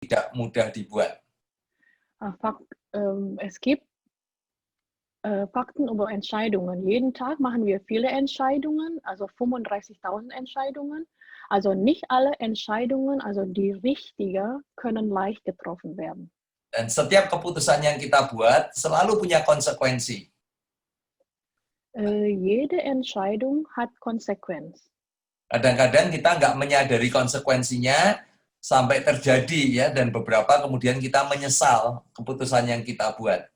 tidak mudah dibuat. Es gibt Fakten über Entscheidungen. Jeden Tag machen wir viele Entscheidungen, also 35.000 Entscheidungen. Also nicht alle Entscheidungen, also die richtigen, können leicht getroffen werden. Dan setiap keputusan yang kita buat selalu punya konsekuensi. Jede Entscheidung hat Konsequenz. Kadang-kadang kita nggak menyadari konsekuensinya sampai terjadi ya, dan beberapa kemudian kita menyesal keputusan yang kita buat.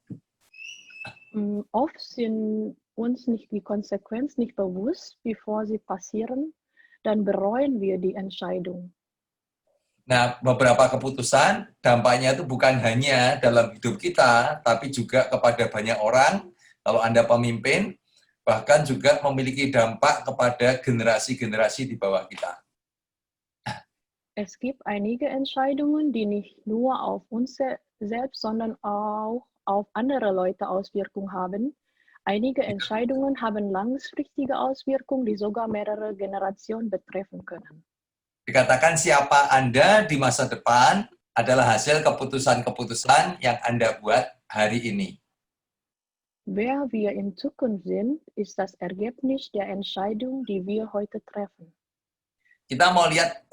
Oft sind uns nicht die Konsequenz nicht bewusst, bevor sie passieren, dann bereuen wir die Entscheidung. Nah, beberapa keputusan dampaknya itu bukan hanya dalam hidup kita, tapi juga kepada banyak orang. Kalau Anda pemimpin, bahkan juga memiliki dampak kepada generasi-generasi di bawah kita. Es gibt einige Entscheidungen, die nicht nur auf uns selbst, sondern auch auf andere Leute Auswirkungen haben. Einige Entscheidungen haben langfristige Auswirkungen, die sogar mehrere Generationen betreffen können. Dikatakan siapa Anda di masa depan adalah hasil keputusan-keputusan yang Anda buat hari ini. Wer wir in Zukunft sind, ist das Ergebnis der Entscheidung, die wir heute treffen. Kita mau lihat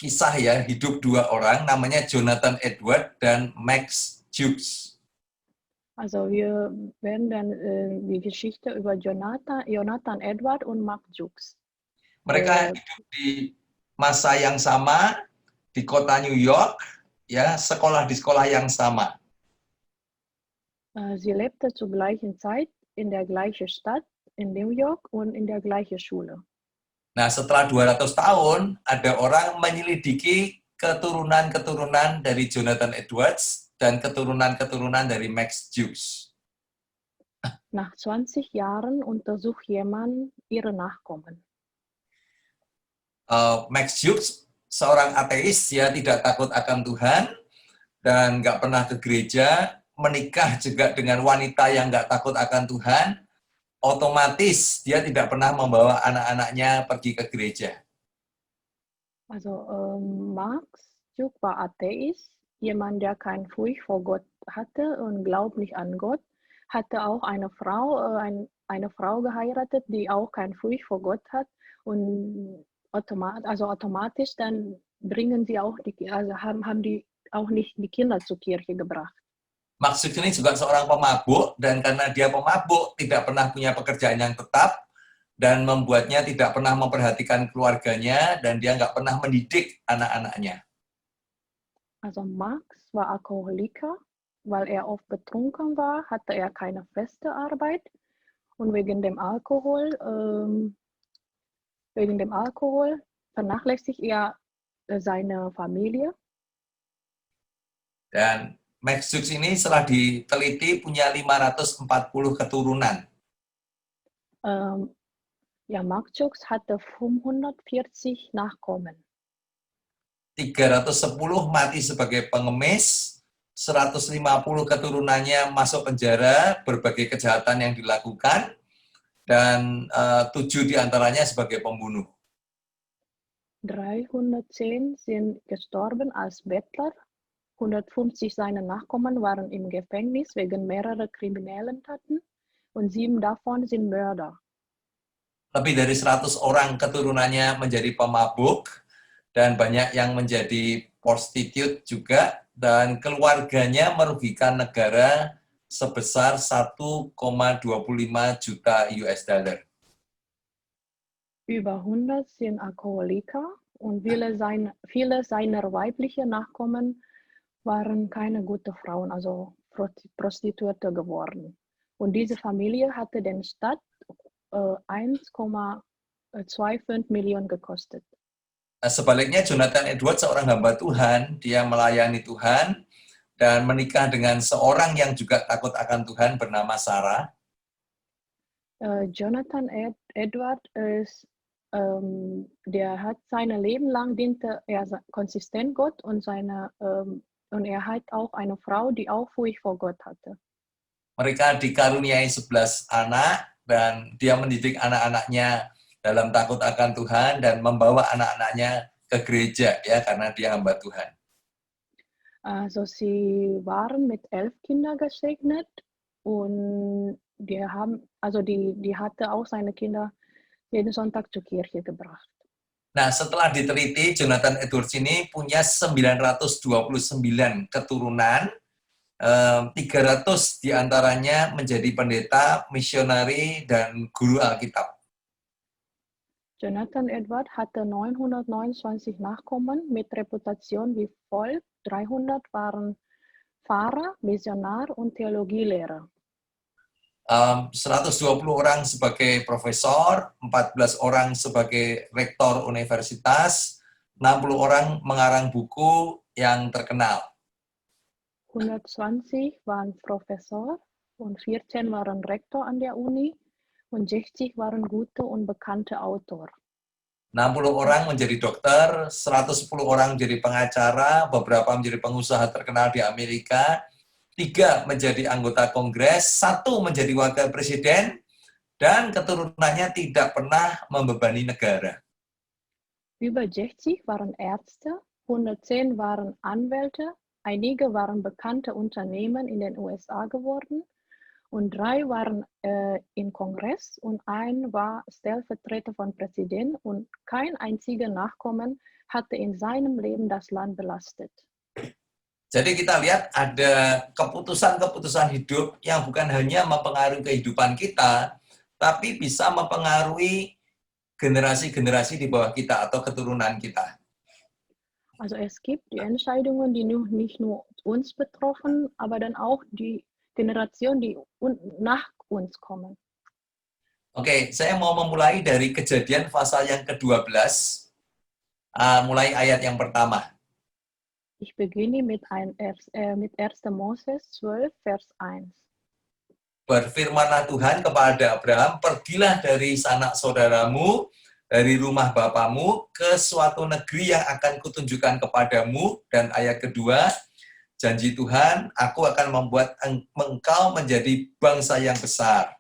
kisah ya, hidup dua orang, namanya Jonathan Edward dan Max Jukes. Also wir werden dann die Geschichte über Jonathan Edward und Max Jukes. Mereka hidup di masa yang sama, di kota New York, ya, sekolah di sekolah yang sama. Sie lebte zur gleichen Zeit in der gleichen Stadt in New York und in der gleichen Schule. Nah, setelah 200 tahun, ada orang menyelidiki keturunan-keturunan dari Jonathan Edwards dan keturunan-keturunan dari Max Jukes. Nach 20 Jahren untersucht jemand ihre Nachkommen. Max Jukes, seorang ateis, ya, tidak takut akan Tuhan, dan nggak pernah ke gereja, menikah juga dengan wanita yang nggak takut akan Tuhan, otomatis dia tidak pernah membawa anak-anaknya pergi ke gereja. Also Max Juk war Atheist, jemand, der keine Furcht vor Gott hatte und glaubt nicht an Gott, hatte auch eine Frau geheiratet, die auch keine Furcht vor Gott hat, und automatisch dann bringen sie auch haben die auch nicht die Kinder zur Kirche gebracht. Max Jukes ini juga seorang pemabuk, dan karena dia pemabuk, tidak pernah punya pekerjaan yang tetap, dan membuatnya tidak pernah memperhatikan keluarganya, dan dia nggak pernah mendidik anak-anaknya. Also Max war Alkoholiker, weil er oft betrunken war, hatte er keine feste Arbeit, und wegen dem Alkohol vernachlässigt er seine Familie. Dan Max Jukes ini setelah diteliti punya 540 keturunan. Max Jukes hatte 540 Nachkommen. 310 mati sebagai pengemis, 150 keturunannya masuk penjara, berbagai kejahatan yang dilakukan, dan 7 diantaranya sebagai pembunuh. 310 sind gestorben als Bettler, 150 seiner Nachkommen waren im Gefängnis wegen mehrerer kriminellen Taten und 7 davon sind Mörder. Lebih dari 100 orang keturunannya menjadi pemabuk, dan banyak yang menjadi prostitut juga, dan keluarganya merugikan negara sebesar 1,25 juta US dollar. Über 100 sind Alkoholiker und viele seiner weiblichen Nachkommen waren keine guten Frauen, also Prostituierte geworden. Und diese Familie hatte den Staat 1,25 Millionen gekostet. Sebaliknya, Jonathan Edwards, seorang hamba Tuhan, dia melayani Tuhan dan menikah dengan seorang yang juga takut akan Tuhan bernama Sarah. Jonathan Edward der hat sein Leben lang diente er konsistent Gott, und er hat auch eine Frau, die auch Furcht vor Gott hatte. Mereka dikaruniai 11 anak, dan dia mendidik anak-anaknya dalam takut akan Tuhan dan membawa anak-anaknya ke gereja, ya, karena dia hamba Tuhan. Also sie waren mit 11 Kindern gesegnet und die hatte auch seine Kinder jeden Sonntag zur Kirche gebracht. Nah, setelah diteliti, Jonathan Edwards ini punya 929 keturunan, 300 diantaranya menjadi pendeta, misionari, dan guru Alkitab. Jonathan Edward hatte 929 Nachkommen mit Reputation wie folgt. 300 waren Pfarrer, Missionar und Theologielehrer. 120 orang sebagai profesor, 14 orang sebagai rektor universitas, 60 orang mengarang buku yang terkenal. 120 waren Professor und 14 waren Rektor an der Uni und 60 waren gute und bekannte Autor. 60 orang menjadi dokter, 110 orang menjadi pengacara, beberapa menjadi pengusaha terkenal di Amerika, 3 menjadi anggota kongres, 1 menjadi wakil presiden, dan keturunannya tidak pernah membebani negara. Über 60 waren Ärzte, 110 waren Anwälte, einige waren bekannte Unternehmen in den USA geworden und 3 waren im Kongress und ein war Stellvertreter von Präsident und kein einziger Nachkommen hatte in seinem Leben das Land belastet. Jadi kita lihat ada keputusan-keputusan hidup yang bukan hanya mempengaruhi kehidupan kita, tapi bisa mempengaruhi generasi-generasi di bawah kita atau keturunan kita. Also es gibt die Entscheidungen, die nicht nur uns betroffen, aber dann auch die Generation, die nach uns kommen. Oke, saya mau memulai dari Kejadian pasal yang ke-12, mulai ayat yang pertama. Ich beginne mit 1. Moses 12, Vers 1. Berfirmanlah Tuhan kepada Abraham, pergilah dari sanak saudaramu, dari rumah bapamu, ke suatu negeri yang akan kutunjukkan kepadamu. Dan ayat kedua, janji Tuhan, aku akan membuat engkau menjadi bangsa yang besar.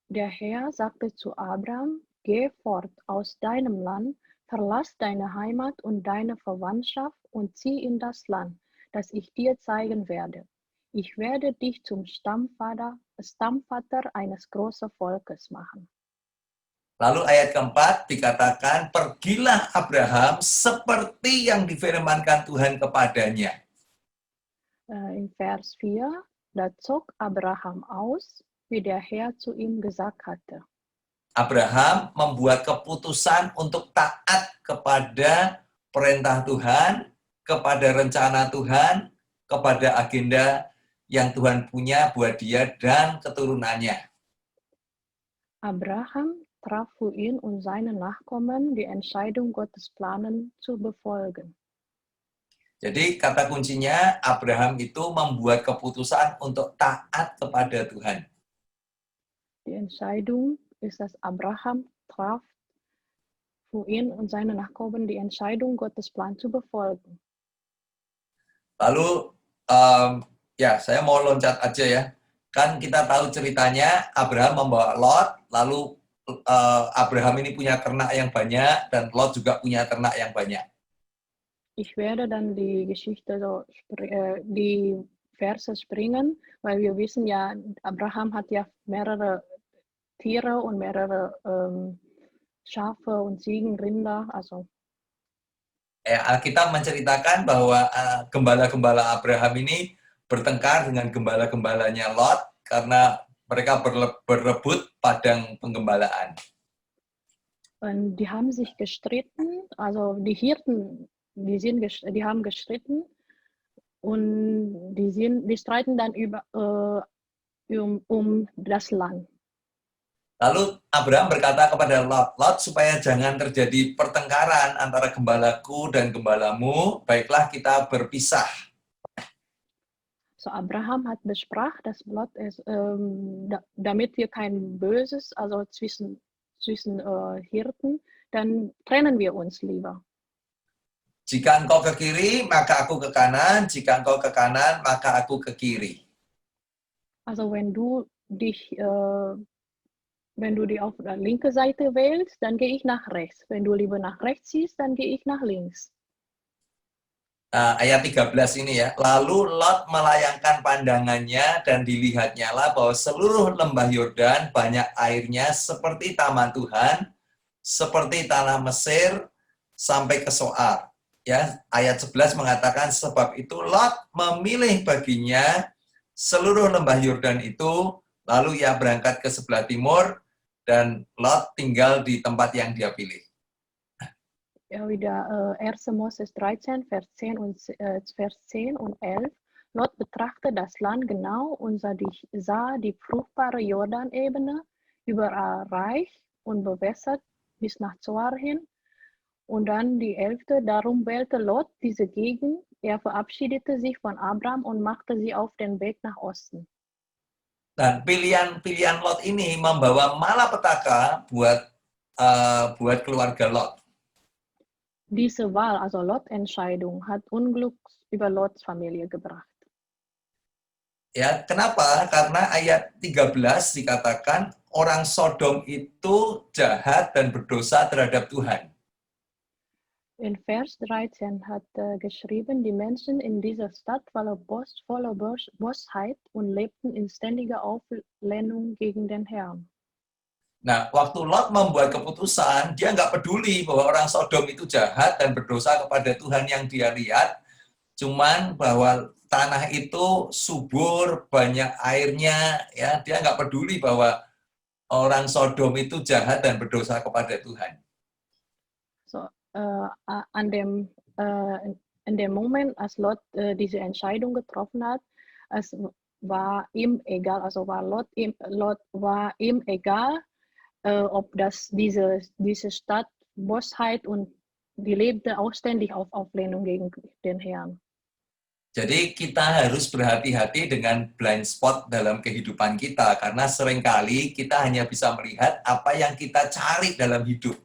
Der Herr sagte zu Abraham, geh fort aus deinem Land, verlass deine Heimat und deine Verwandtschaft und zieh in das Land, das ich dir zeigen werde. Ich werde dich zum Stammvater eines großen Volkes machen. Lalu ayat keempat dikatakan, pergilah Abraham seperti yang difirmankan Tuhan kepadanya. In Vers 4, da zog Abraham aus, wie der Herr zu ihm gesagt hatte. Abraham membuat keputusan untuk taat kepada perintah Tuhan, kepada rencana Tuhan, kepada agenda yang Tuhan punya buat dia dan keturunannya. Abraham traf für ihn und seine Nachkommen die Entscheidung, Gottes Planen zu befolgen. Jadi kata kuncinya, Abraham itu membuat keputusan untuk taat kepada Tuhan. Die Entscheidung ist, dass Abraham traf für ihn und seine Nachkommen die Entscheidung, Gottes Plan zu befolgen. Lalu, ya saya mau loncat aja ya. Kan kita tahu ceritanya, Abraham membawa Lot, lalu Abraham ini punya ternak yang banyak, dan Lot juga punya ternak yang banyak. Ich werde dann die Geschichte die Verse springen, weil wir wissen ja, Abraham hat ja mehrere Tiere und mehrere Schafe und Ziegen, Rinder, also. Alkitab menceritakan bahwa gembala-gembala Abraham ini bertengkar dengan gembala-gembalanya Lot karena mereka berebut padang penggembalaan. Und die haben sich gestritten, also die Hirten, die haben gestritten und die streiten dann um das Land. Lalu Abraham berkata kepada Lot, supaya jangan terjadi pertengkaran antara gembalaku dan gembalamu, baiklah kita berpisah. So Abraham hat besprach, dass Lot ist, damit wir kein Böses, also zwischen Hirten, dann trennen wir uns lieber. Jika engkau ke kiri, maka aku ke kanan. Jika engkau ke kanan, maka aku ke kiri. Also wenn du die auf der linken Seite wählst, dann gehe ich nach rechts. Wenn du lieber nach rechts ziehst, dann gehe ich nach links. ayat 13 ini ya. Lalu Lot melayangkan pandangannya dan dilihatnya lah bahwa seluruh lembah Yordan banyak airnya seperti taman Tuhan, seperti tanah Mesir sampai ke Soar. Ya, ayat 11 mengatakan sebab itu Lot memilih baginya seluruh lembah Yordan itu, lalu ia berangkat ke sebelah timur dan Lot tinggal di tempat yang dia pilih. Ja, wieder 1. Moses 13, Vers 10 Vers 10 und 11. Lot betrachtete das Land genau und sah die fruchtbare Jordanebene, überall reich und bewässert bis nach Zoar hin. Und dann die 11. Darum wählte Lot diese Gegend. Er verabschiedete sich von Abraham und machte sie auf den Weg nach Osten. Dan pilihan Lot ini membawa malapetaka buat keluarga Lot. Diese Wahl, also Lot-Entscheidung, hat Unglück über Lots Familie gebracht. Ya, kenapa? Karena ayat 13 dikatakan orang Sodom itu jahat dan berdosa terhadap Tuhan. In Vers 13 hat geschrieben, die Menschen in dieser Stadt voller Bosheit und lebten in ständiger Auflehnung gegen den Herrn. Nah, waktu Lot membuat keputusan, dia nggak peduli bahwa orang Sodom itu jahat dan berdosa kepada Tuhan yang dia lihat, cuman bahwa tanah itu subur, banyak airnya, ya dia nggak peduli bahwa orang Sodom itu jahat dan berdosa kepada Tuhan. So, in dem Moment, als Lot diese Entscheidung getroffen hat, es war ihm egal, also Lot war ihm egal, ob diese Stadt Bosheit und die lebte auch ständig auf Auflehnung gegen den Herrn. Jadi kita harus berhati-hati dengan blind spot dalam kehidupan kita, karena seringkali kita hanya bisa melihat apa yang kita cari dalam hidup,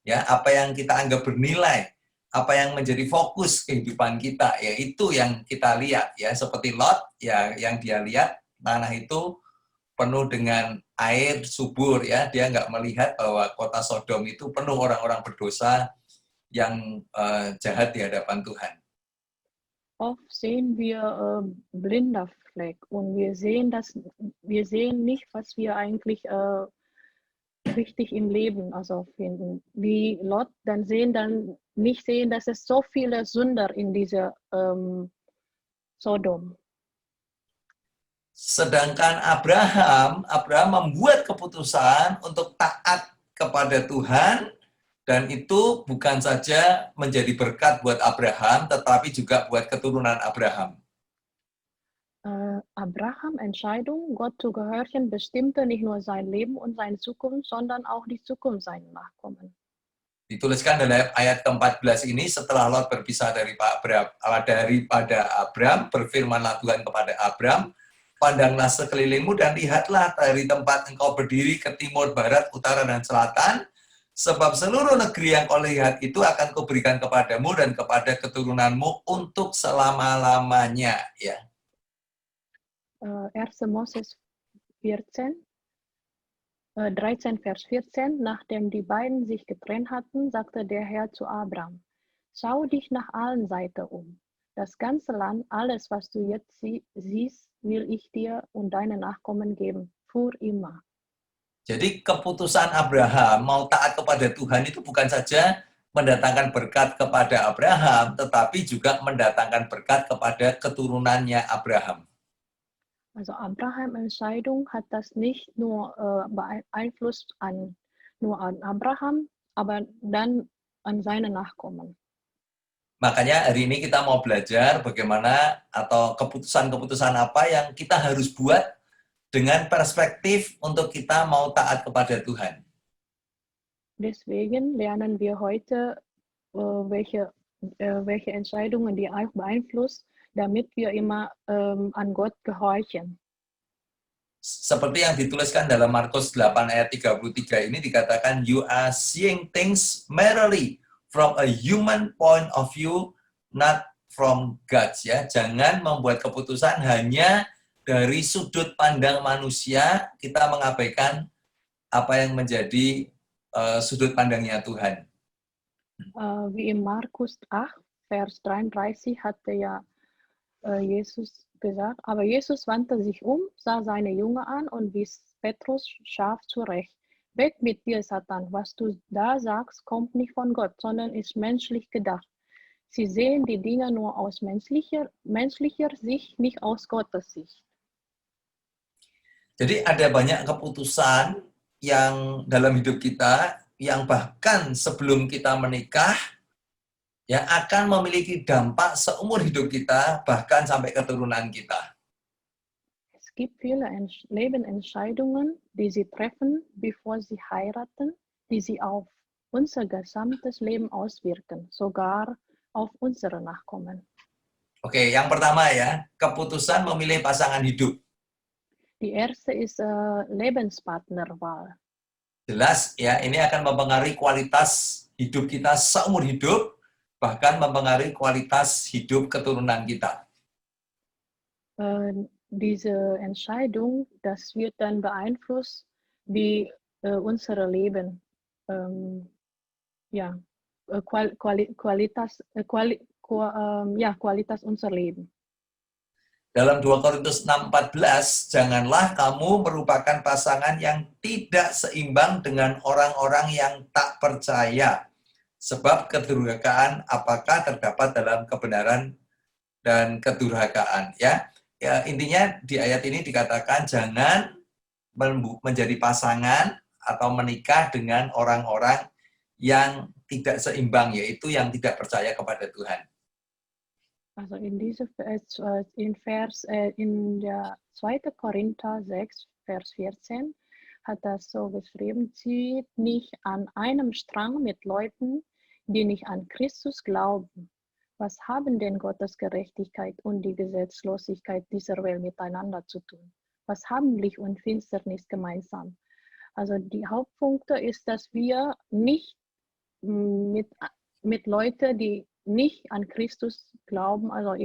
ya, apa yang kita anggap bernilai, apa yang menjadi fokus kehidupan kita, ya itu yang kita lihat, ya seperti Lot, ya yang dia lihat tanah itu penuh dengan air subur, ya dia nggak melihat bahwa kota Sodom itu penuh orang-orang berdosa yang jahat di hadapan Tuhan. Oft sehen wir blinder Fleck und wir sehen nicht, was wir eigentlich richtig im Leben also finden. Wie Lot dann nicht sehen, dass es so viele Sünder in dieser Sodom. Sedangkan Abraham membuat keputusan untuk taat kepada Tuhan, dan itu bukan saja menjadi berkat buat Abraham, tetapi juga buat keturunan Abraham. Abraham Entscheidung, Gott zu gehorchen, bestimmte nicht nur sein Leben und seine Zukunft, sondern auch die Zukunft seiner Nachkommen. Dituliskan dalam ayat ke-14 ini, setelah Lot berpisah daripada Abram, berfirmanlah Tuhan kepada Abram, pandanglah sekelilingmu dan lihatlah dari tempat engkau berdiri ke timur, barat, utara, dan selatan, sebab seluruh negeri yang kau lihat itu akan kuberikan kepadamu dan kepada keturunanmu untuk selama-lamanya. Ya. 1. Moses 13, Vers 14, nachdem die beiden sich getrennt hatten, sagte der Herr zu Abraham, schau dich nach allen Seiten um. Das ganze Land, alles, was du jetzt siehst, will ich dir und deine Nachkommen geben, für immer. Jadi keputusan Abraham mau taat kepada Tuhan itu bukan saja mendatangkan berkat kepada Abraham, tetapi juga mendatangkan berkat kepada keturunannya Abraham. Also Abraham-Entscheidung hat das nicht nur Einfluss nur an Abraham, aber dann an seine Nachkommen. Makanya hari ini kita mau belajar bagaimana atau keputusan-keputusan apa yang kita harus buat dengan perspektif untuk kita mau taat kepada Tuhan. Deswegen lernen wir heute, welche Entscheidungen die auch beeinflussen, damit wir immer an Gott gehorchen. Seperti yang dituliskan dalam Markus 8 ayat 33 ini dikatakan, you are seeing things merely from a human point of view, not from God's. Ya, jangan membuat keputusan hanya dari sudut pandang manusia, kita mengabaikan apa yang menjadi sudut pandangnya Tuhan. Wie in Markus 8, Vers 33 hatte ja Jesus gesagt, aber Jesus wandte sich um, sah seine Jünger an und wies Petrus scharf zurecht. Weg mit dir, Satan, was du da sagst, kommt nicht von Gott, sondern ist menschlich gedacht. Sie sehen die Dinge nur aus menschlicher Sicht, nicht aus Gottes Sicht. Jadi ada banyak keputusan yang dalam hidup kita yang bahkan sebelum kita menikah ya akan memiliki dampak seumur hidup kita bahkan sampai keturunan kita. Es gibt viele Lebensentscheidungen, die sie treffen, bevor sie heiraten, die sie auf unser gesamtes Leben auswirken, sogar auf unsere Nachkommen. Oke, yang pertama ya, keputusan memilih pasangan hidup. Die erste ist Lebenspartnerwahl. Jelas ya, ini akan mempengaruhi kualitas hidup kita seumur hidup, bahkan mempengaruhi kualitas hidup keturunan kita. Diese Entscheidung, das wird dann beeinflusst, wie unser Leben, Qualitas unser Leben. Dalam 2 Korintus 6:14, janganlah kamu merupakan pasangan yang tidak seimbang dengan orang-orang yang tak percaya. Sebab kedurhakaan apakah terdapat dalam kebenaran dan kedurhakaan. Ya, intinya di ayat ini dikatakan jangan menjadi pasangan atau menikah dengan orang-orang yang tidak seimbang, yaitu yang tidak percaya kepada Tuhan. Also in der 2. Korinther 6, Vers 14 hat das so geschrieben, zieht nicht an einem Strang mit Leuten, die nicht an Christus glauben. Was haben denn Gottes Gerechtigkeit und die Gesetzlosigkeit dieser Welt miteinander zu tun? Was haben Licht und Finsternis gemeinsam? Also die Hauptpunkte ist, dass wir nicht mit Leuten, die nicht an Christus glauben, also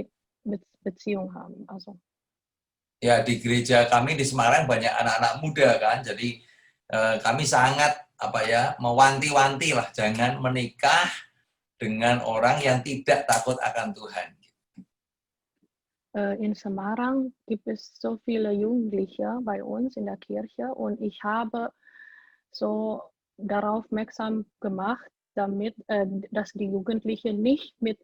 mit Beziehung haben. Also. Ya, di gereja kami di Semarang banyak anak-anak muda kan, jadi kami sangat mewanti-wanti lah, jangan menikah dengan orang yang tidak takut akan Tuhan. In Semarang gibt es so viele Jugendliche bei uns in der Kirche und ich habe so darauf aufmerksam gemacht, damit, dass die Jugendlichen nicht mit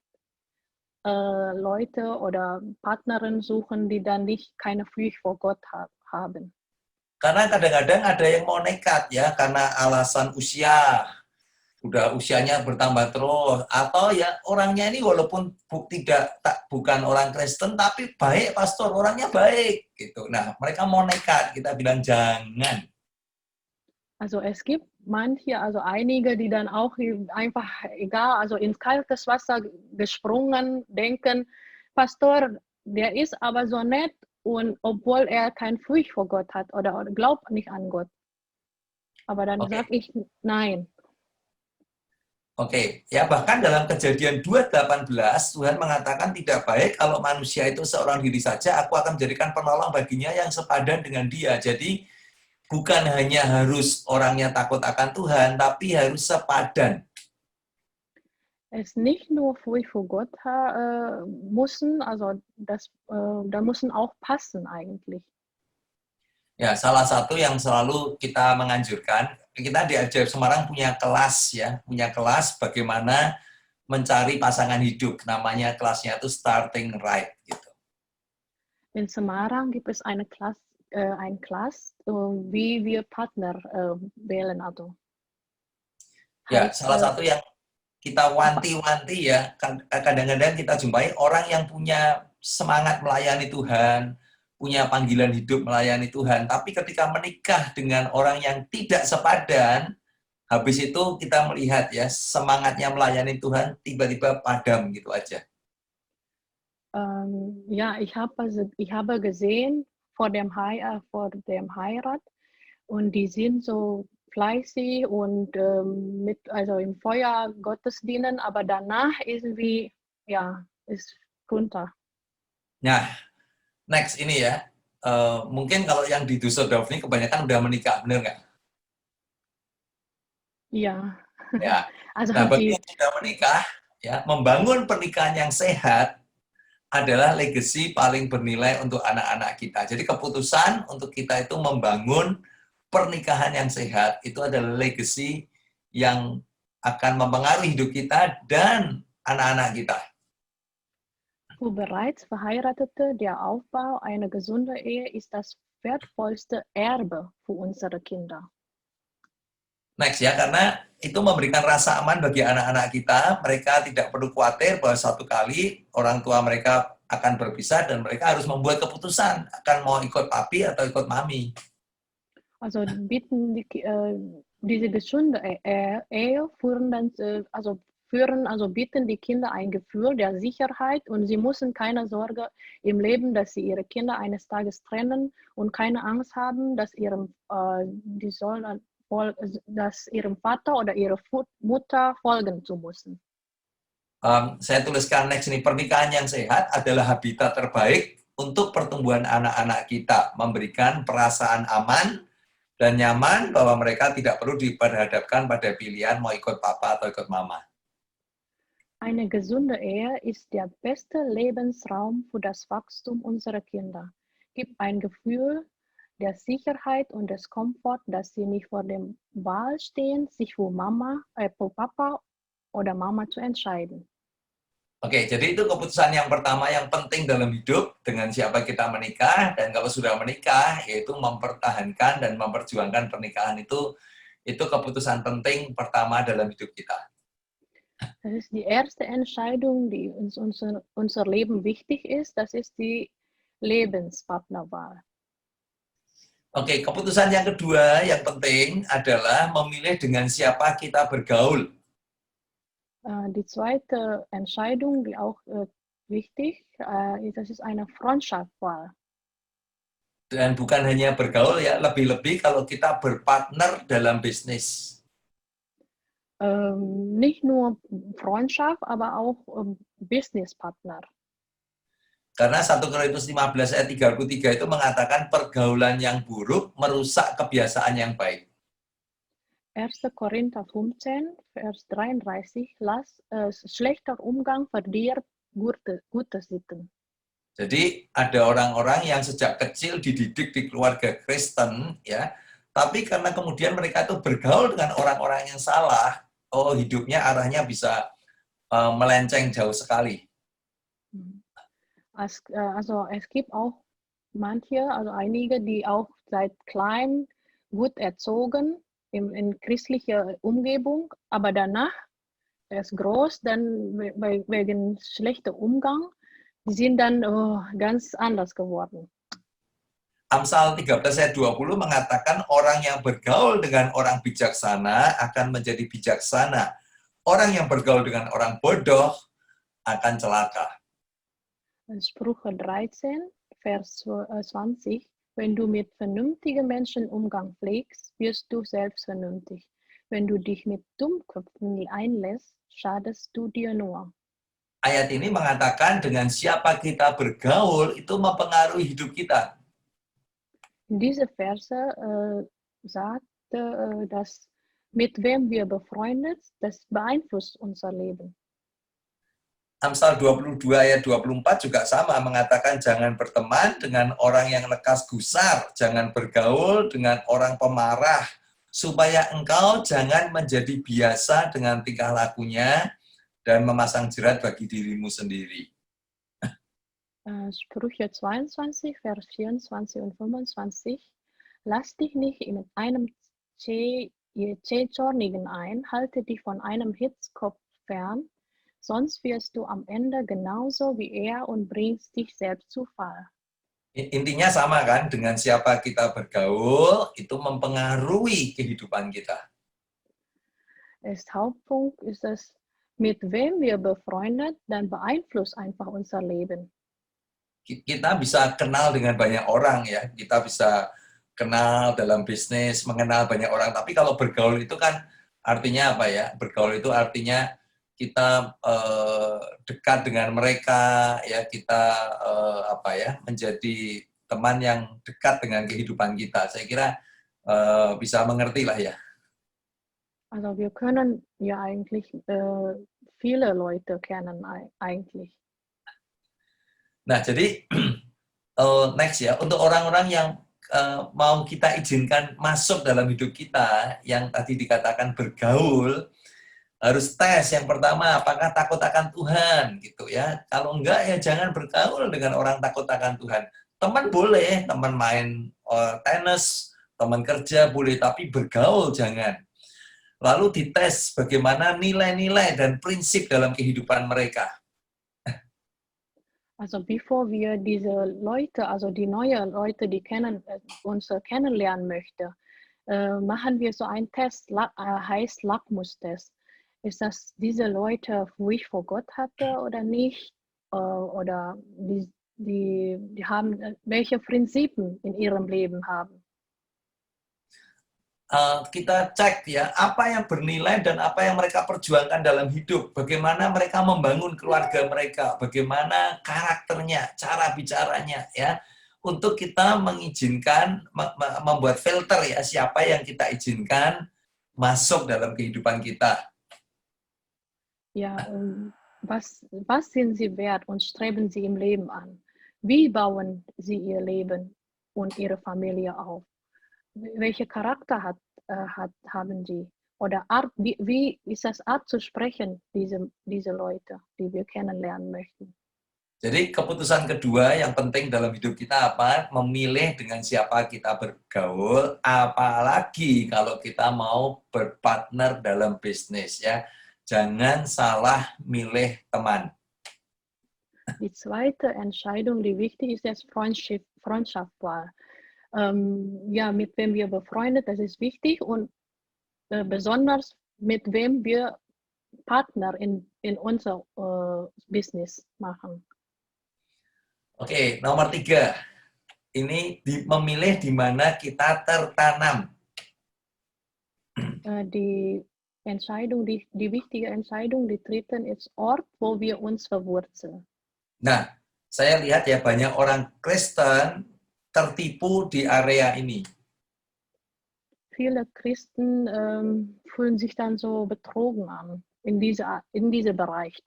Leute oder Partnerin suchen, die dann nicht keine Furcht vor Gott haben. Karena kadang-kadang ada yang mau nekat ya, karena alasan usia, udah usianya bertambah terus, atau ya orangnya ini walaupun bukan orang Kristen, tapi baik pastor, orangnya baik gitu. Nah, mereka mau nekat, kita bilang jangan. Also es gibt einige, die dann auch einfach egal, also ins kalte Wasser gesprungen, denken, Pastor, der ist aber so nett und obwohl er kein Furcht vor Gott hat oder glaubt nicht an Gott. Aber dann sage ich nein. Oke, ya bahkan dalam Kejadian 2:18 Tuhan mengatakan tidak baik kalau manusia itu seorang diri saja, aku akan menjadikan penolong baginya yang sepadan dengan dia. Jadi bukan hanya harus orangnya takut akan Tuhan, tapi harus sepadan. Es nicht nur Furcht vor Gott müssen, also da müssen auch passen eigentlich. Ya, salah satu yang selalu kita menganjurkan, kita di Ajaib Semarang punya kelas ya, punya kelas bagaimana mencari pasangan hidup. Namanya kelasnya itu Starting Right gitu. In Semarang gibt es eine Klasse, wie wir Partner wählen atau. Ya, salah satu yang kita wanti-wanti ya, kadang-kadang kita jumpai orang yang punya semangat melayani Tuhan, punya panggilan hidup melayani Tuhan, tapi ketika menikah dengan orang yang tidak sepadan, habis itu kita melihat ya, semangatnya melayani Tuhan tiba-tiba padam gitu aja. Ja, ich habe gesehen, vor dem Heirat und die sind so fleißig und also im Feuer Gottes dienen, aber danach irgendwie, ja, ist runter. Nah, next ini ya, mungkin kalau yang di Düsseldorf ini kebanyakan udah menikah, bener nggak? Iya. Ya, Also nah bagi yang sudah menikah, ya, membangun pernikahan yang sehat adalah legacy paling bernilai untuk anak-anak kita. Jadi keputusan untuk kita itu membangun pernikahan yang sehat itu adalah legacy yang akan mempengaruhi hidup kita dan anak-anak kita. Für bereits Verheiratete, der Aufbau einer gesunden Ehe ist das wertvollste Erbe für unsere Kinder. Next ya, karena itu memberikan rasa aman bagi anak-anak kita. Mereka tidak perlu khawatir bahwa satu kali orang tua mereka akan berpisah dan mereka harus membuat keputusan akan mau ikut papi atau ikut mami. Also diese gesunde Ehe bieten die Kinder ein Gefühl der Sicherheit und sie müssen keine Sorge im Leben, dass sie ihre Kinder eines Tages trennen und keine Angst haben, dass dass ihrem Vater oder ihrer Mutter folgen zu müssen. Saya tuliskan next ini, pernikahan yang sehat adalah habitat terbaik untuk pertumbuhan anak-anak kita, memberikan perasaan aman dan nyaman bahwa mereka tidak perlu diperhadapkan pada pilihan mau ikut papa atau ikut mama. Eine gesunde Ehe ist der beste Lebensraum für das Wachstum unserer Kinder. Gibt ein Gefühl der Sicherheit und des Komforts, dass sie nicht vor dem Wahl stehen, sich für Papa oder Mama zu entscheiden. Oke, jadi itu keputusan yang pertama yang penting dalam hidup, dengan siapa kita menikah, dan kalau sudah menikah, yaitu mempertahankan dan memperjuangkan pernikahan itu keputusan penting pertama dalam hidup kita. Das ist die erste Entscheidung, die unser Leben wichtig ist, das ist die Lebenspartnerwahl. Oke, keputusan yang kedua yang penting adalah memilih dengan siapa kita bergaul. Die zweite Entscheidung, die auch wichtig ist, das ist eine Freundschaftswahl. Dan bukan hanya bergaul ya, lebih-lebih kalau kita berpartner dalam bisnis. Nicht nur Freundschaft, aber auch Businesspartner. Karena 1 Korintus 15 ayat 33 itu mengatakan pergaulan yang buruk merusak kebiasaan yang baik. 1. Korinther 15, Vers 33, schlechter Umgang verdirbt gute Sitten. Jadi ada orang-orang yang sejak kecil dididik di keluarga Kristen, ya, tapi karena kemudian mereka itu bergaul dengan orang-orang yang salah, hidupnya arahnya bisa melenceng jauh sekali. Also es gibt auch einige, die auch seit klein gut erzogen in christlicher Umgebung, aber danach erst groß, dann wegen schlechter Umgang, die sind dann ganz anders geworden. Amsal 13 ayat 20 mengatakan orang yang bergaul dengan orang bijaksana akan menjadi bijaksana. Orang yang bergaul dengan orang bodoh akan celaka. Sprüche 13, Vers 20. Wenn du mit vernünftigen Menschen Umgang pflegst, wirst du selbst vernünftig. Wenn du dich mit Dummköpfen einlässt, schadest du dir nur. Ayat ini mengatakan dengan siapa kita bergaul itu mempengaruhi hidup kita. Diese Verse sagt, dass mit wem wir befreundet, das beeinflusst unser Leben. Amsal 22 ayat 24 juga sama, mengatakan jangan berteman dengan orang yang lekas gusar, jangan bergaul dengan orang pemarah, supaya engkau jangan menjadi biasa dengan tingkah lakunya dan memasang jerat bagi dirimu sendiri. Sprüche 22, Vers 24 und 25. Lass dich nicht mit einem Zornigen ein, halte dich von einem Hitzkopf fern, sonst wirst du am Ende genauso wie er und bringst dich selbst zu Fall. Intinya sama kan, dengan siapa kita bergaul, itu mempengaruhi kehidupan kita. Hauptpunkt ist es, mit wem wir befreundet, dann beeinflusst einfach unser Leben. Kita bisa kenal dengan banyak orang ya, kita bisa kenal dalam bisnis, mengenal banyak orang, tapi kalau bergaul itu kan artinya apa ya? Bergaul itu artinya kita dekat dengan mereka, ya kita menjadi teman yang dekat dengan kehidupan kita. Saya kira bisa mengerti lah ya. Also wir können ja eigentlich viele Leute kennen eigentlich. Nah, jadi next ya, untuk orang-orang yang mau kita izinkan masuk dalam hidup kita, yang tadi dikatakan bergaul, harus tes. Yang pertama, apakah takut akan Tuhan, gitu ya. Kalau enggak, ya jangan bergaul dengan orang takut akan Tuhan. Teman boleh, teman main tenis, teman kerja boleh, tapi bergaul jangan. Lalu dites bagaimana nilai-nilai dan prinsip dalam kehidupan mereka. Also bevor wir diese Leute, also die neuen Leute, die uns kennenlernen möchte, machen wir so einen Test, heißt Lackmustest. Ist das diese Leute ruhig vor Gott hatte oder nicht? Oder die haben welche Prinzipien in ihrem Leben haben? Kita cek ya, apa yang bernilai dan apa yang mereka perjuangkan dalam hidup, bagaimana mereka membangun keluarga mereka, bagaimana karakternya, cara bicaranya ya, untuk kita mengizinkan, membuat filter ya, siapa yang kita izinkan masuk dalam kehidupan kita. Ja, was sind sie wert und streben sie im Leben an? Wie bauen sie ihr Leben und ihre Familie auf? Welche Charakter haben sie? Oder wie ist das Art zu sprechen, diese Leute, die wir kennenlernen möchten? Jadi keputusan kedua yang penting dalam hidup kita apa? Memilih dengan siapa kita bergaul, apalagi kalau kita mau berpartner dalam bisnis ya. Jangan salah milih teman. Die zweite Entscheidung, die wichtig ist, ist Freundschaftwahl. Ja, mit wem wir befreundet, das ist wichtig und besonders mit wem wir Partner in unser Business machen. Oke, nomor 3. Ini memilih di mana kita tertanam. Die wichtige Entscheidung, die dritte, ist Ort, wo wir uns verwurzeln. Nah, saya lihat ya banyak orang Kristen tertipu di area ini. Viele Christen fühlen sich dann so betrogen an in diesem Bereich.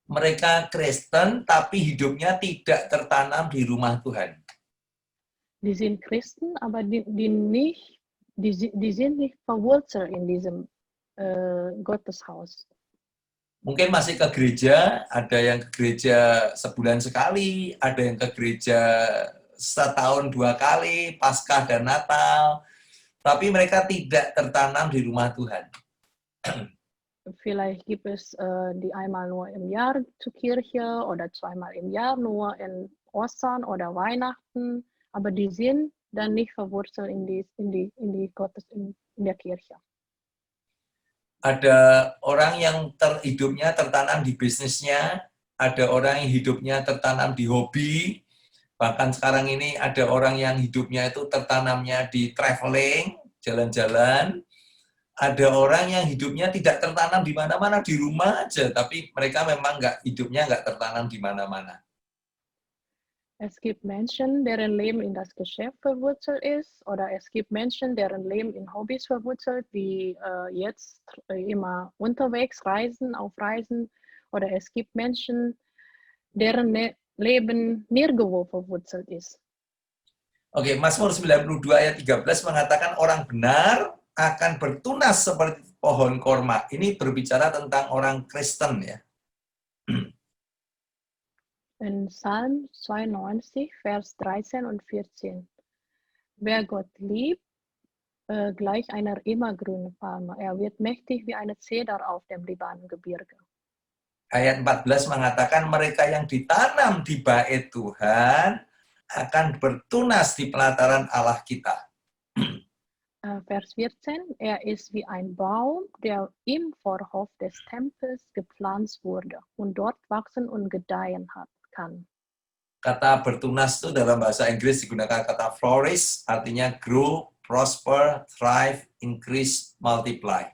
Mereka Kristen tapi hidupnya tidak tertanam di rumah Tuhan. Die sind Christen, aber die sind nicht verwurzelt in diesem Gotteshaus. Mungkin masih ke gereja, ada yang ke gereja sebulan sekali, ada yang ke gereja setahun 2 kali, Paskah dan Natal, tapi mereka tidak tertanam di rumah Tuhan. Vielleicht gibt es die einmal nur im Jahr zur Kirche oder zweimal im Jahr nur in Ostern oder Weihnachten, aber die sind dann nicht verwurzelt in der Kirche. Ada orang yang hidupnya tertanam di bisnisnya, ada orang yang hidupnya tertanam di hobi, bahkan sekarang ini ada orang yang hidupnya itu tertanamnya di traveling, jalan-jalan. Ada orang yang hidupnya tidak tertanam di mana-mana, di rumah aja, tapi mereka memang hidupnya nggak tertanam di mana-mana. Es gibt Menschen, deren Leben in das Geschäft verwurzelt ist, oder es gibt Menschen, deren Leben in Hobbys verwurzelt, wie jetzt immer unterwegs auf Reisen, oder es gibt Menschen, deren Leben nirgendwo verwurzelt ist. Oke, Mazmur 92 ayat 13 mengatakan orang benar akan bertunas seperti pohon korma. Ini berbicara tentang orang Kristen ya. In Psalm 92, Vers 13 und 14. Wer Gott liebt, gleich einer immergrünen Palme. Er wird mächtig wie eine Zeder auf dem Libanengebirge. Ayat 14 mengatakan mereka yang ditanam di bait Tuhan akan bertunas di pelataran Allah kita. Vers 14, er ist wie ein Baum, der im Vorhof des Tempels gepflanzt wurde und dort wachsen und gedeihen kann. Kata bertunas itu dalam bahasa Inggris digunakan kata flourish, artinya grow, prosper, thrive, increase, multiply.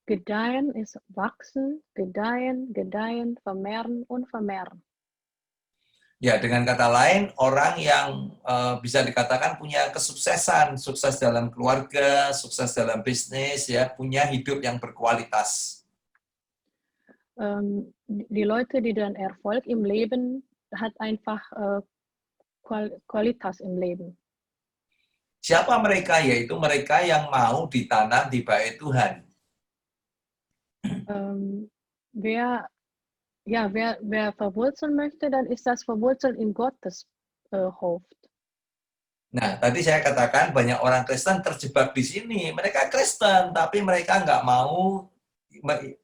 Gedeihen ist wachsen, gedeihen, vermehren und vermehren. Ya, dengan kata lain, orang yang bisa dikatakan punya kesuksesan, sukses dalam keluarga, sukses dalam bisnis, ya, punya hidup yang berkualitas. Die Leute, die dann Erfolg im Leben hat einfach Qualitas im Leben. Siapa mereka? Yaitu mereka yang mau ditanam di bait Tuhan. Wer verwurzeln möchte, dann ist das verwurzelt in Gottes Hof. Nah, tadi saya katakan banyak orang Kristen terjebak di sini. Mereka Kristen, tapi mereka nggak mau,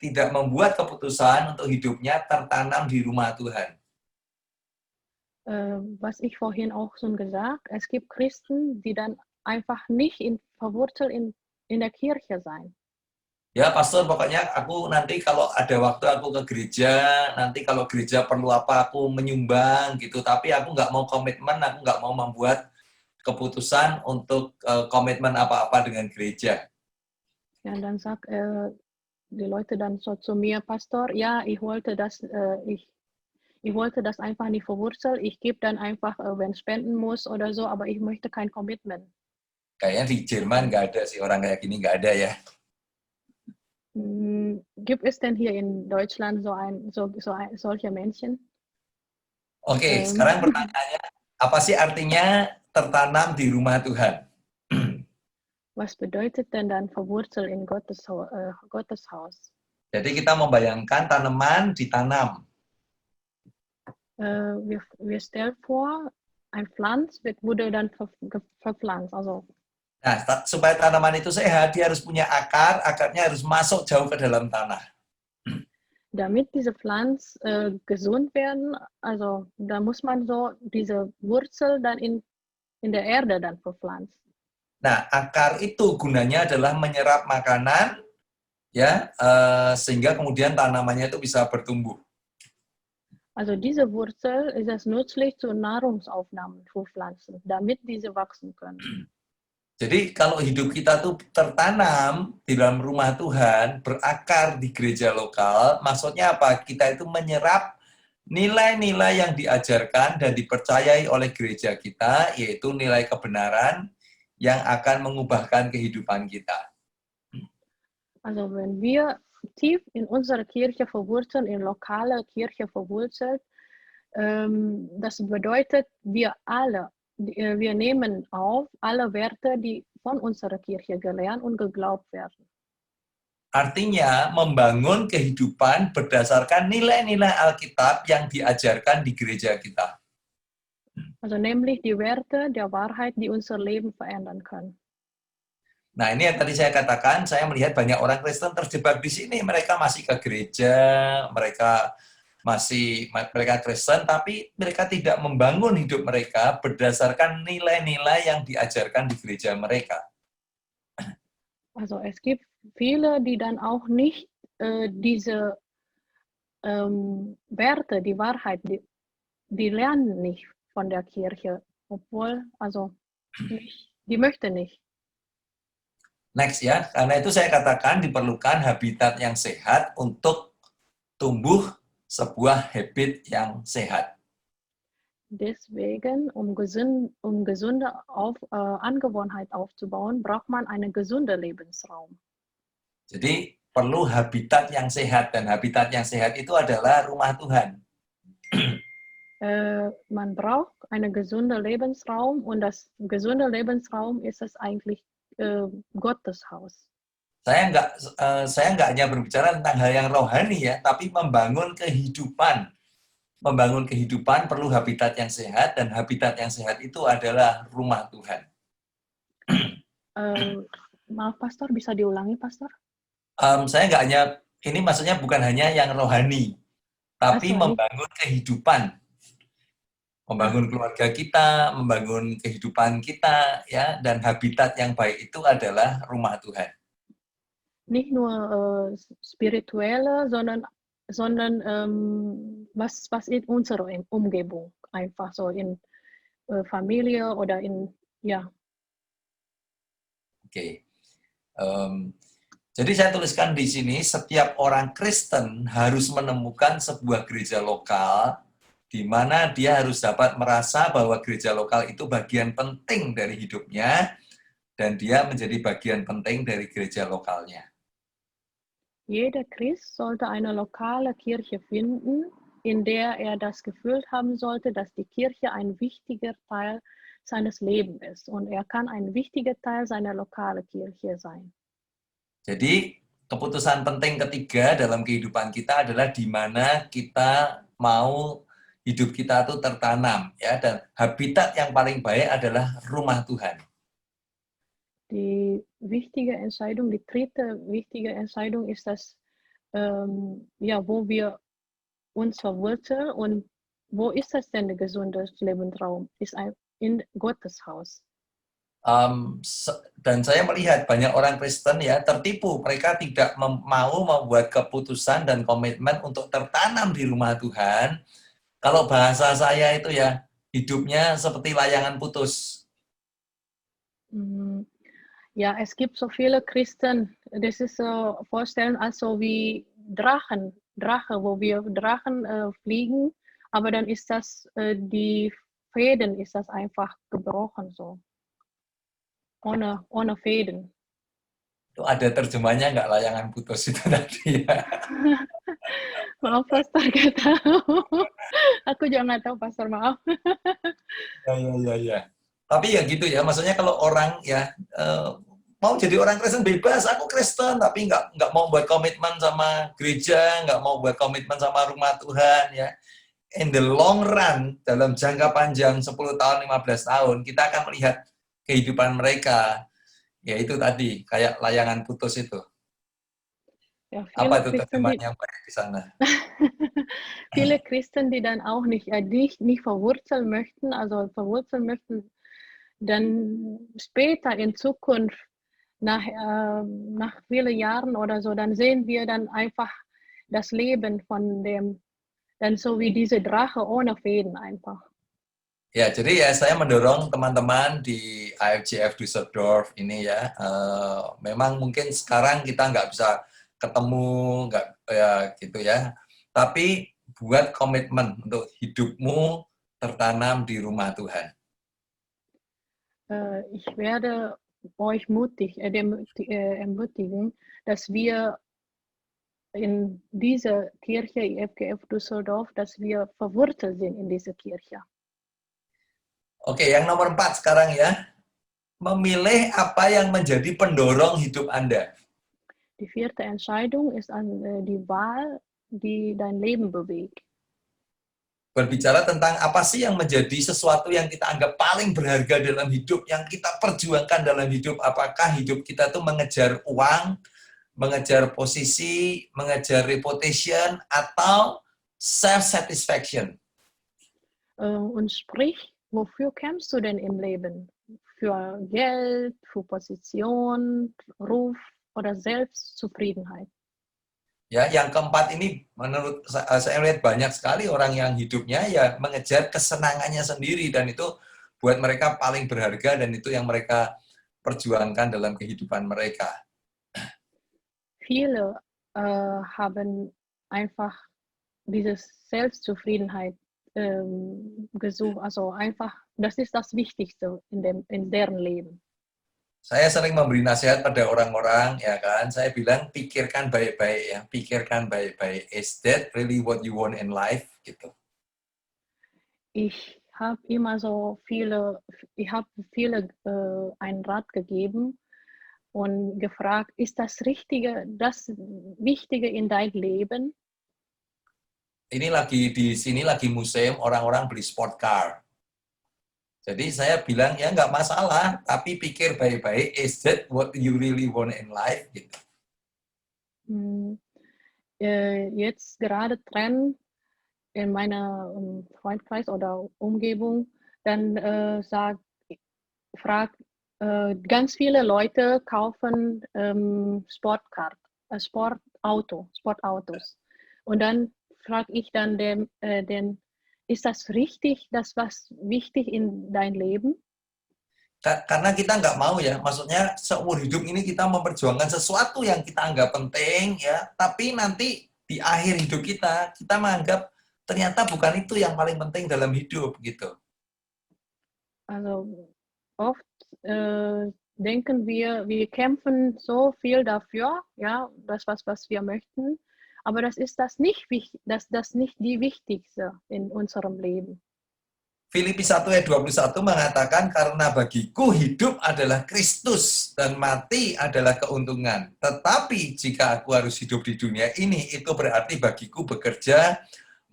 tidak membuat keputusan untuk hidupnya tertanam di rumah Tuhan. Was ich vorhin auch schon gesagt, es gibt Christen, die dann einfach nicht verwurzelt in der Kirche sein. Ya, pastor, pokoknya aku nanti kalau ada waktu aku ke gereja, nanti kalau gereja perlu apa aku menyumbang gitu, tapi aku nggak mau komitmen, aku nggak mau membuat keputusan untuk komitmen apa-apa dengan gereja. Ja, dann sagt die Leute dann so zu mir, Pastor, ja, ich wollte das einfach nicht verwurzeln. Ich gebe dann einfach, wenn spenden muss oder so, aber ich möchte kein Commitment. Kayaknya di Jerman nggak ada sih orang kayak gini, nggak ada ya. Gibt es denn hier in Deutschland solche Menschen? Oke, sekarang pertanyaannya, apa sih artinya tertanam di rumah Tuhan? Was bedeutet denn dann verwurzelt in Gottes Haus? Jadi kita membayangkan tanaman ditanam. Wir stellen vor, ein Pflanz wurde dann verpflanzt. Also, Nah, supaya tanaman itu sehat, dia harus punya akar, akarnya harus masuk jauh ke dalam tanah. damit diese Pflanze gesund werden, also da muss man so diese Wurzel dann in der Erde dann verpflanzen. Nah, akar itu gunanya adalah menyerap makanan, ya, sehingga kemudian tanamannya itu bisa bertumbuh. Also diese Wurzel ist es nützlich zur Nahrungsaufnahme für Pflanzen, damit diese wachsen können. Jadi kalau hidup kita tuh tertanam di dalam rumah Tuhan, berakar di gereja lokal, maksudnya apa? Kita itu menyerap nilai-nilai yang diajarkan dan dipercayai oleh gereja kita, yaitu nilai kebenaran yang akan mengubahkan kehidupan kita. Also wenn wir tief in unsere Kirche verwurzeln, in lokale Kirche verwurzelt, das bedeutet, wir nehmen auf alle Werte, die von unserer Kirche gelernt und geglaubt werden. Artinya membangun kehidupan berdasarkan nilai-nilai Alkitab yang diajarkan di gereja kita. Also nämlich die Werte der Wahrheit, die unser Leben verändern können. Nah, ini yang tadi saya katakan, saya melihat banyak orang Kristen terjebak di sini. Mereka masih ke gereja, mereka Kristen, tapi mereka tidak membangun hidup mereka berdasarkan nilai-nilai yang diajarkan di gereja mereka. Also es gibt viele, die dann auch nicht diese Werte, die Wahrheit, die lernen nicht von der Kirche, obwohl, also die möchten nicht. Next ya, karena itu saya katakan diperlukan habitat yang sehat untuk tumbuh sebuah habit yang sehat. Deswegen, um gesunde Angewohnheit aufzubauen, braucht man einen gesunden Lebensraum. Jadi perlu habitat yang sehat, dan habitat yang sehat itu adalah rumah Tuhan. Man braucht einen gesunden Lebensraum, und das gesunde Lebensraum ist es eigentlich Gottes Haus. Saya nggak hanya berbicara tentang hal yang rohani ya, tapi membangun kehidupan. Membangun kehidupan perlu habitat yang sehat, dan habitat yang sehat itu adalah rumah Tuhan. Maaf, Pastor, bisa diulangi, Pastor? Saya nggak hanya, ini maksudnya bukan hanya yang rohani, tapi membangun kehidupan. Membangun keluarga kita, membangun kehidupan kita, ya, dan habitat yang baik itu adalah rumah Tuhan. Nicht nur spirituelle, sondern was in unserer Umgebung, einfach so in Familie oder in, ja. Oke. Jadi saya tuliskan di sini, setiap orang Kristen harus menemukan sebuah gereja lokal di mana dia harus dapat merasa bahwa gereja lokal itu bagian penting dari hidupnya, dan dia menjadi bagian penting dari gereja lokalnya. Jeder Christ sollte eine lokale Kirche finden, in der er das Gefühl haben sollte, dass die Kirche ein wichtiger Teil seines Lebens ist. Und er kann ein wichtiger Teil seiner lokalen Kirche sein. Jadi keputusan penting ketiga dalam kehidupan kita adalah di mana kita mau hidup kita itu tertanam, ya, dan habitat yang paling baik adalah rumah Tuhan. Die wichtige Entscheidung, die dritte wichtige Entscheidung ist, dass ja, wo wir uns verwurzeln und wo ist das denn der gesunde Lebensraum? Ist in Gottes Haus. Dan saya melihat banyak orang Kristen ya tertipu, mereka tidak mau membuat keputusan dan komitmen untuk tertanam di rumah Tuhan. Kalau bahasa saya itu ya, hidupnya seperti layangan putus. Ja, es gibt so viele Christen, das ist so vorstellen, also wie Drache, wo wir Drachen fliegen, aber dann ist das, die Fäden ist das einfach gebrochen so. Ohne Fäden. Itu ada terjemahnya nggak layangan putus itu tadi ya? Maaf Pastor, gak tahu. Aku juga nggak tahu Pastor, maaf. Ya. Tapi ya gitu ya, maksudnya kalau orang ya mau jadi orang Kristen bebas, aku Kristen tapi nggak mau buat komitmen sama gereja, nggak mau buat komitmen sama rumah Tuhan ya. In the long run, dalam jangka panjang 10 tahun, 15 tahun, kita akan melihat kehidupan mereka, ya itu tadi, kayak layangan putus itu. Ja, Apa itu terjemahan yang baik di sana? Viele Christen, die dann auch nicht verwurzeln möchten, dann später in Zukunft, nach vielen Jahren oder so, dann sehen wir dann einfach das Leben von dem, dann so wie diese Drache ohne Fäden einfach. Ya, jadi ya saya mendorong teman-teman di AFJF Düsseldorf ini ya, memang mungkin sekarang kita nggak bisa ketemu, nggak ya gitu ya, tapi buat komitmen untuk hidupmu tertanam di rumah Tuhan. Ich werde euch ermutigen, dass wir in dieser Kirche, IFGF Düsseldorf, dass wir verwurzelt sind in dieser Kirche. Oke, yang nomor 4 sekarang ya. Memilih apa yang menjadi pendorong hidup Anda. Die vierte Entscheidung ist die Wahl, die dein Leben bewegt. Berbicara tentang apa sih yang menjadi sesuatu yang kita anggap paling berharga dalam hidup, yang kita perjuangkan dalam hidup. Apakah hidup kita tuh mengejar uang, mengejar posisi, mengejar reputation, atau self-satisfaction? Und sprich, wofür kämpfst du denn im Leben? Für Geld, für Position, Ruf oder Selbstzufriedenheit? Ya, yang keempat ini menurut saya lihat banyak sekali orang yang hidupnya ya mengejar kesenangannya sendiri, dan itu buat mereka paling berharga, dan itu yang mereka perjuangkan dalam kehidupan mereka. Viele haben einfach diese Selbstzufriedenheit gesucht, also einfach, das ist das Wichtigste in deren Leben. Saya sering memberi nasihat pada orang-orang, ya kan, saya bilang pikirkan baik-baik ya, pikirkan baik-baik. Is that really what you want in life? Gitu. Ich habe viele einen Rat gegeben und gefragt, ist das Wichtige in dein Leben? Ini di sini lagi musim orang-orang beli sport car. Jadi saya bilang ya nggak masalah, tapi pikir baik-baik, is that what you really want in life? Gitu. Jetzt gerade Trend in meiner Freundkreis oder Umgebung, dann ganz viele Leute kaufen Sportautos. Und dann frage ich dann ist das richtig, was wichtig in dein Leben? Karena kita nggak mau ya, maksudnya seumur hidup ini kita memperjuangkan sesuatu yang kita anggap penting ya, tapi nanti di akhir hidup kita menganggap ternyata bukan itu yang paling penting dalam hidup gitu. Also oft denken wir kämpfen so viel dafür, ja, was wir möchten, aber das ist das nicht die wichtigste in unserem Leben. Filipi 1 ayat 21 mengatakan, karena bagiku hidup adalah Kristus dan mati adalah keuntungan. Tetapi jika aku harus hidup di dunia ini, itu berarti bagiku bekerja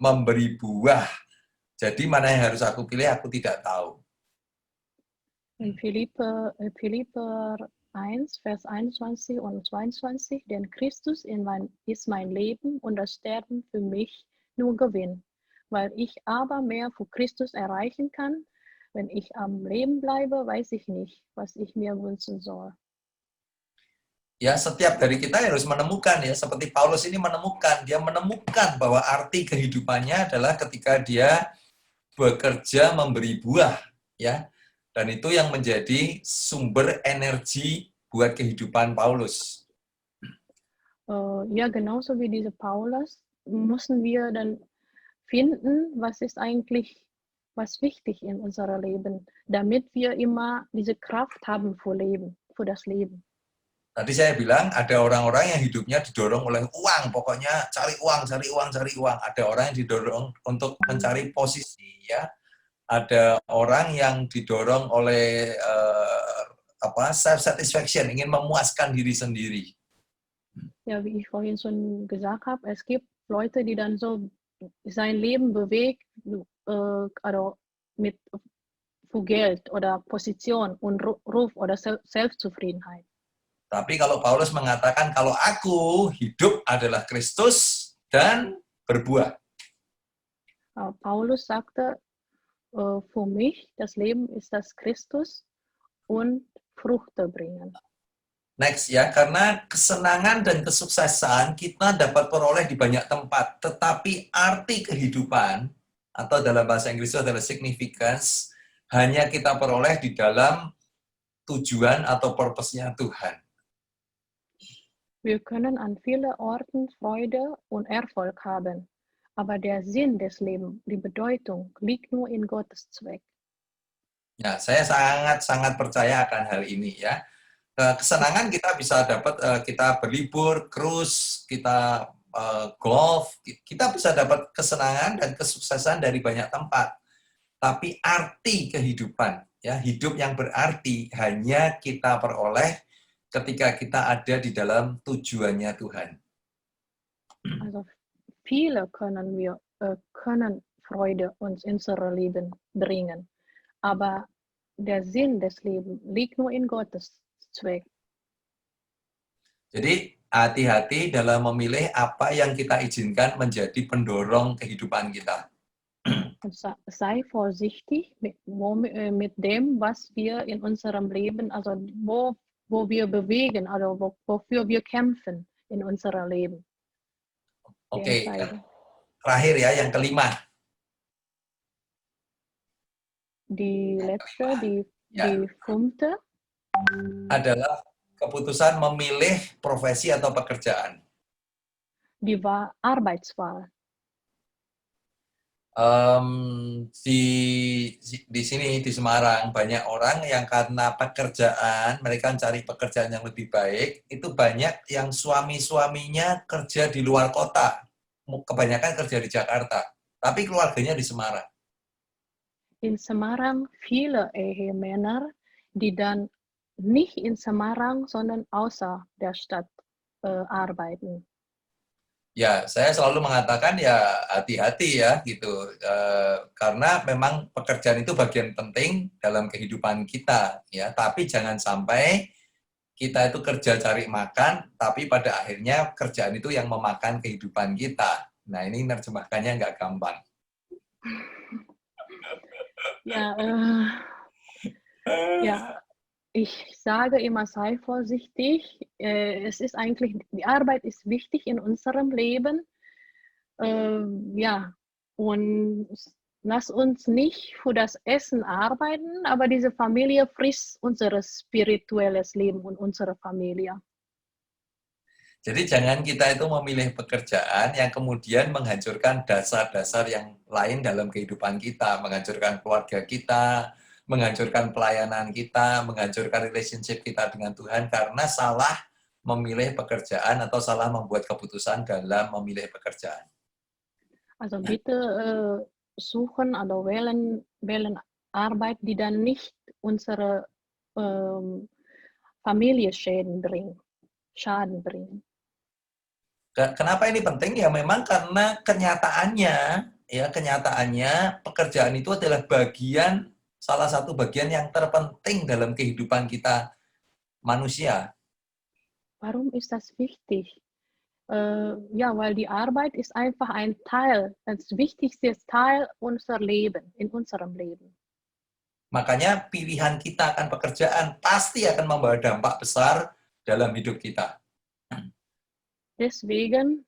memberi buah. Jadi mana yang harus aku pilih, aku tidak tahu. In Philipper 1, Vers 21 und 22, denn Christus ist mein Leben und das Sterben für mich nur Gewinn, weil ich aber mehr für Christus erreichen kann. Wenn ich am Leben bleibe, weiß ich nicht, was ich mir wünschen soll. Ya, setiap dari kita harus menemukan, ya, seperti Paulus ini dia menemukan bahwa arti kehidupannya adalah ketika dia bekerja memberi buah, ya. Dan itu yang menjadi sumber energi buat kehidupan Paulus. Ja, genauso wie diese Paulus müssen wir dann finden, was ist eigentlich was wichtig in unserem Leben, damit wir immer diese Kraft haben für das Leben. Tadi saya bilang ada orang-orang yang hidupnya didorong oleh uang, pokoknya cari uang. Ada orang yang didorong untuk mencari posisi, ya. Ada orang yang didorong oleh self satisfaction, ingin memuaskan diri sendiri. Ja, wie ich vorhin schon gesagt habe, es gibt Leute, die dann so sein Leben bewegt, also mit für Geld oder Position und Ruf oder Selbstzufriedenheit. Tapi kalau Paulus mengatakan, kalau aku hidup adalah Kristus dan berbuah. Paulus sagte, für mich, das Leben ist das Christus und Früchte bringen. Next, ya, karena kesenangan dan kesuksesan kita dapat peroleh di banyak tempat, tetapi arti kehidupan, atau dalam bahasa Inggris itu adalah significance, hanya kita peroleh di dalam tujuan atau purpose-nya Tuhan. Wir können an vielen Orten Freude und Erfolg haben, aber der Sinn des Lebens, die Bedeutung, liegt nur in Gottes Zweck. Ya, saya sangat percaya akan hal ini, ya. Kesenangan kita bisa dapat, kita berlibur, cruise, kita golf, kita bisa dapat kesenangan dan kesuksesan dari banyak tempat. Tapi arti kehidupan, ya, hidup yang berarti hanya kita peroleh ketika kita ada di dalam tujuannya Tuhan. Also viele können Freude uns in unser Leben bringen, aber der Sinn des Lebens liegt nur in Gottes Zweck. Jadi hati-hati dalam memilih apa yang kita izinkan menjadi pendorong kehidupan kita. Sei vorsichtig mit dem, was wir in unserem Leben, also wo wir bewegen, also wofür wir kämpfen in unserem Leben. Oke, terakhir ya, yang kelima. Die letzte, die fünfte. Adalah keputusan memilih profesi atau pekerjaan. Die Arbeitswahl. Di sini di Semarang banyak orang yang karena pekerjaan, mereka cari pekerjaan yang lebih baik, itu banyak yang suami-suaminya kerja di luar kota, kebanyakan kerja di Jakarta, tapi keluarganya di Semarang. In Semarang viele Ehemänner, die dann nicht in Semarang, sondern außer der Stadt arbeiten. Ya, saya selalu mengatakan ya hati-hati ya gitu, karena memang pekerjaan itu bagian penting dalam kehidupan kita ya. Tapi jangan sampai kita itu kerja cari makan, tapi pada akhirnya kerjaan itu yang memakan kehidupan kita. Nah ini nerjemahkannya nggak gampang. Ja, ich sage immer, sei vorsichtig. Es ist eigentlich, die Arbeit ist wichtig in unserem Leben. Ja, und lass uns nicht für das Essen arbeiten, aber diese Familie frisst unser spirituelles Leben und unsere Familie. Jadi jangan kita itu memilih pekerjaan yang kemudian menghancurkan dasar-dasar yang lain dalam kehidupan kita, menghancurkan keluarga kita, menghancurkan pelayanan kita, menghancurkan relationship kita dengan Tuhan karena salah memilih pekerjaan atau salah membuat keputusan dalam memilih pekerjaan. Also bitte suchen oder wählen Arbeit, die dann nicht unsere Familie Schaden bringen. Kenapa ini penting? Ya memang karena kenyataannya pekerjaan itu adalah salah satu bagian yang terpenting dalam kehidupan kita manusia. Warum ist das wichtig? Ja, weil die Arbeit ist einfach ein Teil, das wichtigste Teil in unserem Leben. Makanya pilihan kita akan pekerjaan pasti akan membawa dampak besar dalam hidup kita. Deswegen,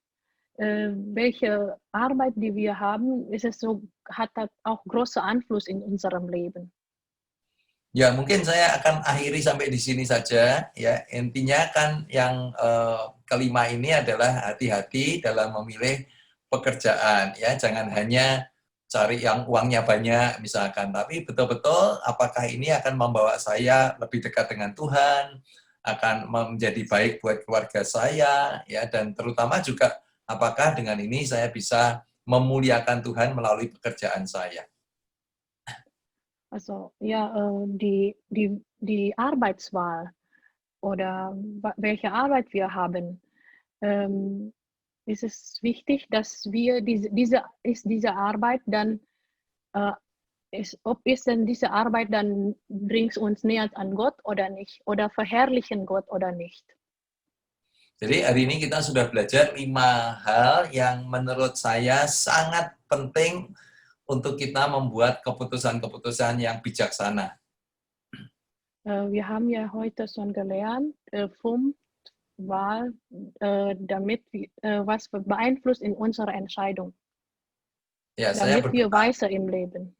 welche Arbeit, die wir haben, hat das auch großen Einfluss in unserem Leben. Ya, mungkin saya akan akhiri sampai di sini saja. Ya, intinya kan yang kelima ini adalah hati-hati dalam memilih pekerjaan. Ya, jangan hanya cari yang uangnya banyak misalkan, tapi betul-betul apakah ini akan membawa saya lebih dekat dengan Tuhan, akan menjadi baik buat keluarga saya, ya, dan terutama juga apakah dengan ini saya bisa memuliakan Tuhan melalui pekerjaan saya. Also ja, die Arbeitswahl oder welche Arbeit wir haben, ist es wichtig, dass wir diese Arbeit dann, ob ist denn diese Arbeit dann bringt uns näher an Gott oder nicht, oder verherrlichen Gott oder nicht. Jadi hari ini kita sudah belajar 5 hal yang menurut saya sangat penting untuk kita membuat keputusan-keputusan yang bijaksana. Wir haben ja heute schon gelernt, Wahl, was beeinflusst in unserer Entscheidung, Ya, damit wir weise im Leben.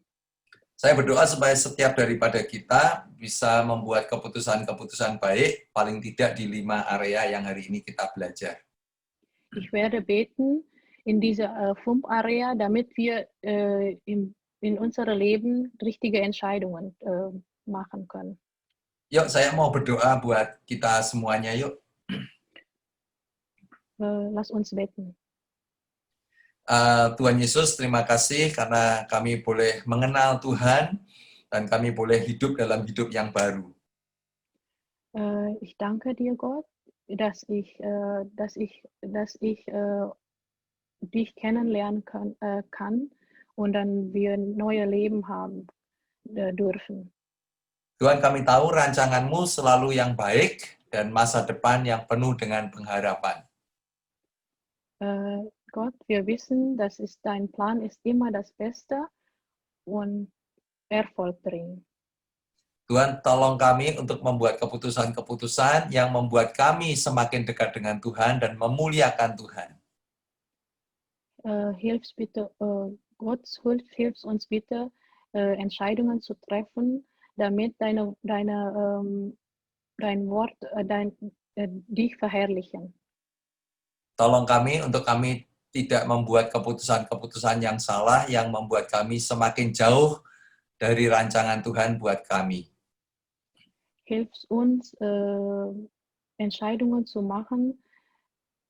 Saya berdoa supaya setiap daripada kita bisa membuat keputusan-keputusan baik, paling tidak di 5 area yang hari ini kita belajar. Ich werde beten in dieser 5 Area, damit wir in unserem Leben richtige Entscheidungen machen können. Yuk, saya mau berdoa buat kita semuanya, yuk. Lass uns beten. Tuhan Yesus, terima kasih karena kami boleh mengenal Tuhan dan kami boleh hidup dalam hidup yang baru. Ich danke dir, Gott, dass ich dich kennenlernen kann und dann wir neue Leben haben dürfen. Tuhan, kami tahu rancangan-Mu selalu yang baik dan masa depan yang penuh dengan pengharapan. Gott, wir wissen, dein Plan ist immer das Beste und Erfolg bringen. Tuhan, tolong kami untuk membuat keputusan-keputusan yang membuat kami semakin dekat dengan Tuhan dan memuliakan Tuhan. Gott, hilf uns bitte, Entscheidungen zu treffen, damit dein Wort dich verherrlichen. Tolong kami untuk kami tidak membuat keputusan-keputusan yang salah yang membuat kami semakin jauh dari rancangan Tuhan buat kami. Hilf uns, Entscheidungen zu machen,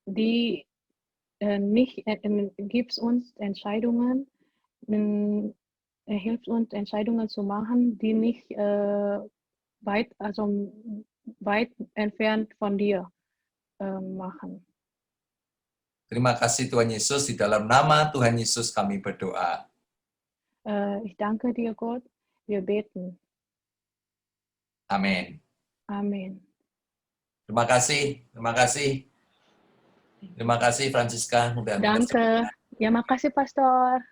die hilft uns Entscheidungen zu machen, die nicht weit entfernt von dir machen. Terima kasih Tuhan Yesus, di dalam nama Tuhan Yesus kami berdoa. Ich danke dir, Gott. Wir beten. Amin. Amen. Terima kasih. Terima kasih Francisca. Danke. Ya, makasih Pastor.